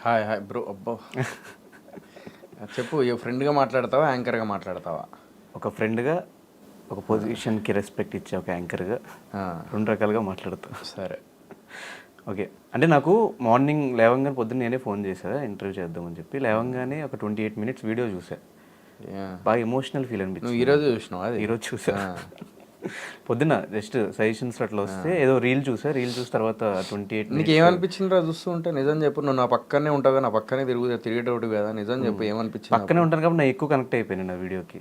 Hi hi bro అబ్బో చెప్పు ఏ ఫ్రెండ్గా మాట్లాడతావా యాంకర్గా మాట్లాడతావా? ఒక ఫ్రెండ్గా, ఒక పొజిషన్కి రెస్పెక్ట్ ఇచ్చే ఒక యాంకర్గా రెండు రకాలుగా మాట్లాడతా. సరే ఓకే, అంటే నాకు మార్నింగ్ లేవంగానే పొద్దున్న నేనే ఫోన్ చేశా ఇంటర్వ్యూ చేద్దామని చెప్పి. లేవంగానే ఒక 28 minutes వీడియో చూసా. బాగా ఎమోషనల్ ఫీల్ నువ్వు అనిపించింది. ఈరోజు చూసినావా? అది ఈరోజు చూసా. పొద్దున్న జస్ట్ సజెషన్స్ అట్లా వస్తే ఏదో రీల్ చూసిన తర్వాత 28 నీకు ఏమనిపించింది రా చూస్తూ ఉంటే? నిజం చెప్పు. నువ్వు నా పక్కనే ఉంటావు, నా పక్కనే తిరిగేటోడు కదా. నిజం చెప్పు, ఏమనిపించింది? పక్కనే ఉంటాను కాబట్టి నేను ఎక్కువ కనెక్ట్ అయిపోయాను నా వీడియోకి.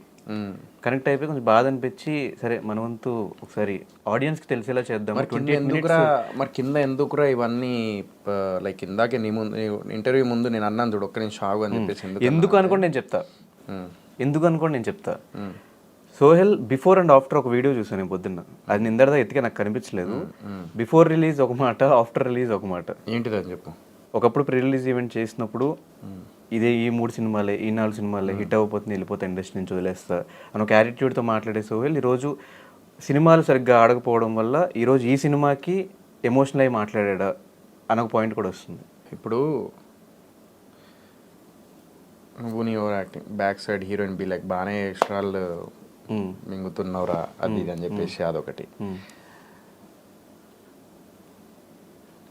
కనెక్ట్ అయిపోయి కొంచెం బాధ అనిపించి, సరే మన వంతు ఒకసారి ఆడియన్స్కి తెలిసేలా చేద్దాం. మరి కింద ఎందుకురా ఇవన్నీ? లైక్ ఇందాకే నీ ముందు ఇంటర్వ్యూ ముందు నేను అన్నాను చూడు, ఒక్క నిమిషం ఆగు అని చెప్పేసి. ఎందుకు అనుకోండి నేను చెప్తా. సోహెల్ బిఫోర్ అండ్ ఆఫ్టర్ ఒక వీడియో చూసాను నేను పొద్దున్న. అది నిందరదా ఎత్తిగా నాకు కనిపించలేదు. బిఫోర్ రిలీజ్ ఒక మాట, ఆఫ్టర్ రిలీజ్ ఒక మాట. ఏంటిదని చెప్పు. ఒకప్పుడు ప్రీ రిలీజ్ ఈవెంట్ చేసినప్పుడు ఇదే ఈ 3 సినిమాలే, ఈ 4 సినిమాలే హిట్ అవ్వకపోతుంది, వెళ్ళిపోతా ఇండస్ట్రీ నుంచి వదిలేస్తా అని ఒక యాటిట్యూడ్తో మాట్లాడే సోహెల్ ఈరోజు సినిమాలు సరిగ్గా ఆడకపోవడం వల్ల ఈరోజు ఈ సినిమాకి ఎమోషనల్ అయి మాట్లాడా అని ఒక పాయింట్ కూడా వస్తుంది. ఇప్పుడు నువ్వు నీ over acting, back side heroine be like బాగానే ఎక్స్ట్రాలు మింగుతున్నావురా అది ఇది అని చెప్పేసి అదొకటి.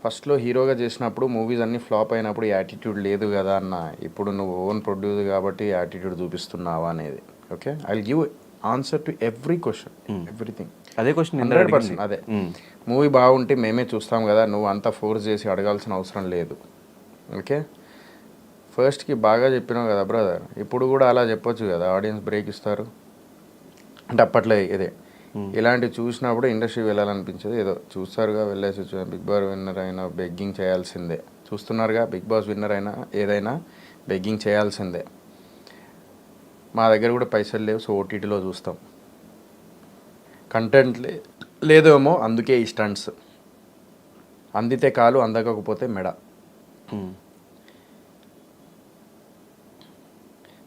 ఫస్ట్లో హీరోగా చేసినప్పుడు మూవీస్ అన్నీ ఫ్లాప్ అయినప్పుడు యాటిట్యూడ్ లేదు కదా అన్న. ఇప్పుడు నువ్వు ఓన్ ప్రొడ్యూసర్ కాబట్టి యాటిట్యూడ్ చూపిస్తున్నావా అనేది. Okay, I will give answer to every question, everything. అదే క్వశ్చన్ 100%. అదే మూవీ బాగుంటే మేమే చూస్తాం కదా, నువ్వు అంతా ఫోర్స్ చేసి అడగాల్సిన అవసరం లేదు. ఓకే, ఫస్ట్కి బాగా చెప్పినావు కదా బ్రదర్, ఇప్పుడు కూడా అలా చెప్పొచ్చు కదా, ఆడియన్స్ బ్రేక్ ఇస్తారు అంటే. అప్పట్లో ఇదే ఇలాంటివి చూసినప్పుడు ఇండస్ట్రీ వెళ్ళాలనిపించదు. ఏదో చూస్తారుగా, వెళ్ళేసి బిగ్ బాస్ విన్నర్ అయినా బెగ్గింగ్ చేయాల్సిందే. చూస్తున్నారుగా, బిగ్ బాస్ విన్నర్ అయినా ఏదైనా బెగ్గింగ్ చేయాల్సిందే. మా దగ్గర కూడా పైసలు లేవు, సో ఓటీటీలో చూస్తాం. కంటెంట్ లేదేమో, అందుకే ఈ స్టంట్స్. అందితే కాలు, అందకపోతే మెడ.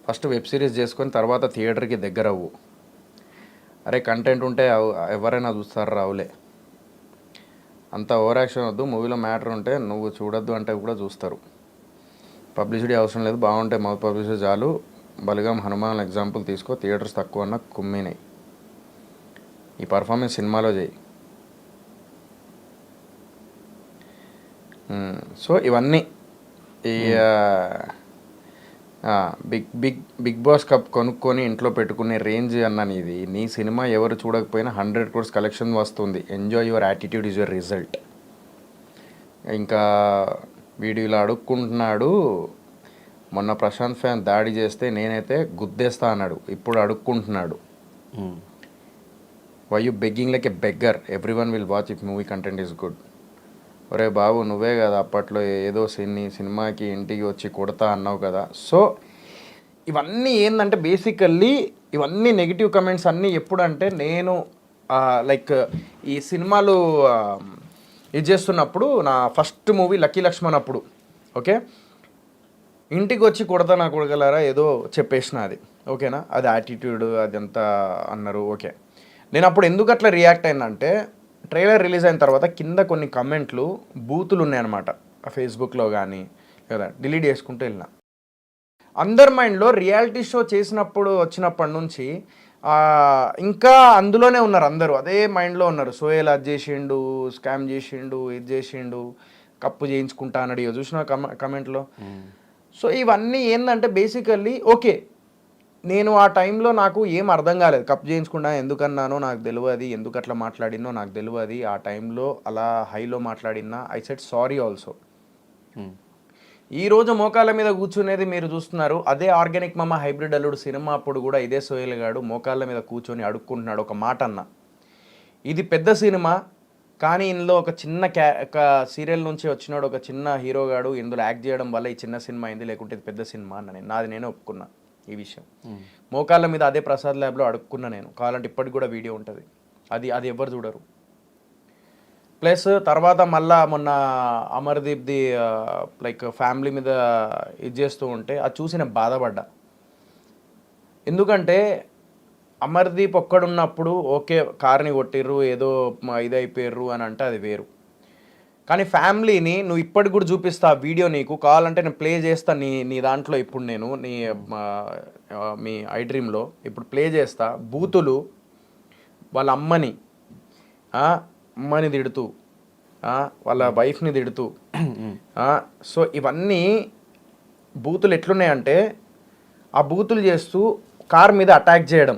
ఫస్ట్ వెబ్ సిరీస్ చేసుకొని తర్వాత థియేటర్కి దగ్గర అవ్వు. అరే కంటెంట్ ఉంటే ఎవరైనా చూస్తారు, రావులే. అంత ఓవర్ యాక్షన్ వద్దు. మూవీలో మ్యాటర్ ఉంటే నువ్వు చూడొద్దు అంటే కూడా చూస్తారు. పబ్లిసిటీ అవసరం లేదు, బాగుంటే మౌత్ పబ్లిసిటీ చాలు. బలిగం హనుమాన్ ఎగ్జాంపుల్ తీసుకో, థియేటర్స్ తక్కువ అన్న కుమ్మినాయి. ఈ పర్ఫార్మెన్స్ సినిమాలో చేయి. సో ఇవన్నీ ఈ బిగ్ బాస్ కప్ కొనుక్కొని ఇంట్లో పెట్టుకునే రేంజ్ అన్న నీది. నీ సినిమా ఎవరు చూడకపోయినా 100 crores కలెక్షన్ వస్తుంది. Enjoy your attitude is your result. ఇంకా వీడు ఇలా అడుక్కుంటున్నాడు. మొన్న ప్రశాంత్ ఫ్యాన్ దాడి చేస్తే నేనైతే గుద్దేస్తా అన్నాడు, ఇప్పుడు అడుక్కుంటున్నాడు. Why you begging like a beggar? Everyone will watch if movie content is good. ఒరే బాబు, నువ్వే కదా అప్పట్లో ఏదో సినిమాకి ఇంటికి వచ్చి కొడతా అన్నావు కదా. సో ఇవన్నీ ఏంటంటే బేసికల్లీ ఇవన్నీ నెగిటివ్ కమెంట్స్ అన్నీ ఎప్పుడంటే నేను లైక్ ఈ సినిమాలు ఇది చేస్తున్నప్పుడు, నా ఫస్ట్ మూవీ లక్కీ లక్ష్మణ్ అప్పుడు. ఓకే, ఇంటికి వచ్చి కొడతా నా కొడగలరా ఏదో చెప్పేసిన అది. ఓకేనా, అది యాటిట్యూడ్ అదంతా అన్నారు. ఓకే, నేను అప్పుడు ఎందుకు అట్లా రియాక్ట్ అయినంటే, ట్రైలర్ రిలీజ్ అయిన తర్వాత కింద కొన్ని కమెంట్లు బూతులు ఉన్నాయన్నమాట. ఫేస్బుక్లో కానీ కదా, డిలీట్ చేసుకుంటూ వెళ్ళిన. అందరి మైండ్లో రియాలిటీ షో చేసినప్పుడు వచ్చినప్పటి నుంచి ఇంకా అందులోనే ఉన్నారు అందరూ, అదే మైండ్లో ఉన్నారు. సోహెల్ అది చేసిండు, స్కామ్ చేసిండు, ఇది చేసిండు, కప్పు చేయించుకుంటా అన్నాడు. ఇక చూసిన కమెంట్లో. సో ఇవన్నీ ఏంటంటే బేసికల్లీ ఓకే, నేను ఆ టైంలో నాకు ఏం అర్థం కాలేదు. కప్ చేయించుకున్నా ఎందుకన్నానో నాకు తెలియదు, ఎందుకు అట్లా మాట్లాడినో నాకు తెలియదు. ఆ టైంలో అలా హైలో మాట్లాడినా ఐ సెడ్ సారీ ఆల్సో. ఈరోజు మోకాళ్ళ మీద కూర్చునేది మీరు చూస్తున్నారు. అదే ఆర్గానిక్ మామ హైబ్రిడ్ అల్లుడు సినిమా అప్పుడు కూడా ఇదే సోహెల్ గాడు మోకాళ్ళ మీద కూర్చొని అడుక్కుంటున్నాడు. ఒక మాట అన్న, ఇది పెద్ద సినిమా కానీ ఇందులో ఒక చిన్న ఒక సీరియల్ నుంచి వచ్చినాడు ఒక చిన్న హీరోగాడు ఇందులో యాక్ట్ చేయడం వల్ల ఈ చిన్న సినిమా అయింది, లేకుంటే ఇది పెద్ద సినిమా అన్న. నాది నేనే ఒప్పుకున్నా ఈ విషయం. మోకాళ్ళ మీద అదే ప్రసాద్ ల్యాబ్లో అడుక్కున్నా నేను. కావాలంటే ఇప్పటికి కూడా వీడియో ఉంటుంది. అది ఎవరు చూడరు. ప్లస్ తర్వాత మళ్ళా మొన్న అమర్దీప్ది లైక్ ఫ్యామిలీ మీద ఇది చేస్తూ ఉంటే అది చూసి నేను బాధపడ్డా. ఎందుకంటే అమర్దీప్ ఒక్కడున్నప్పుడు ఓకే, కార్ని కొట్టిర్రు, ఏదో ఇదైపోయారు అని అంటే అది వేరు. కానీ ఫ్యామిలీని నువ్వు ఇప్పటికి కూడా చూపిస్తా ఆ వీడియో, నీకు కావాలంటే నేను ప్లే చేస్తా నీ దాంట్లో ఇప్పుడు నేను మీ ఐ డ్రీమ్లో ఇప్పుడు ప్లే చేస్తా. బూతులు వాళ్ళ అమ్మని తిడుతూ వాళ్ళ వైఫ్ని తిడుతూ సో ఇవన్నీ బూతులు ఎట్లున్నాయంటే ఆ బూతులు చేస్తూ కార్ మీద అటాక్ చేయడం,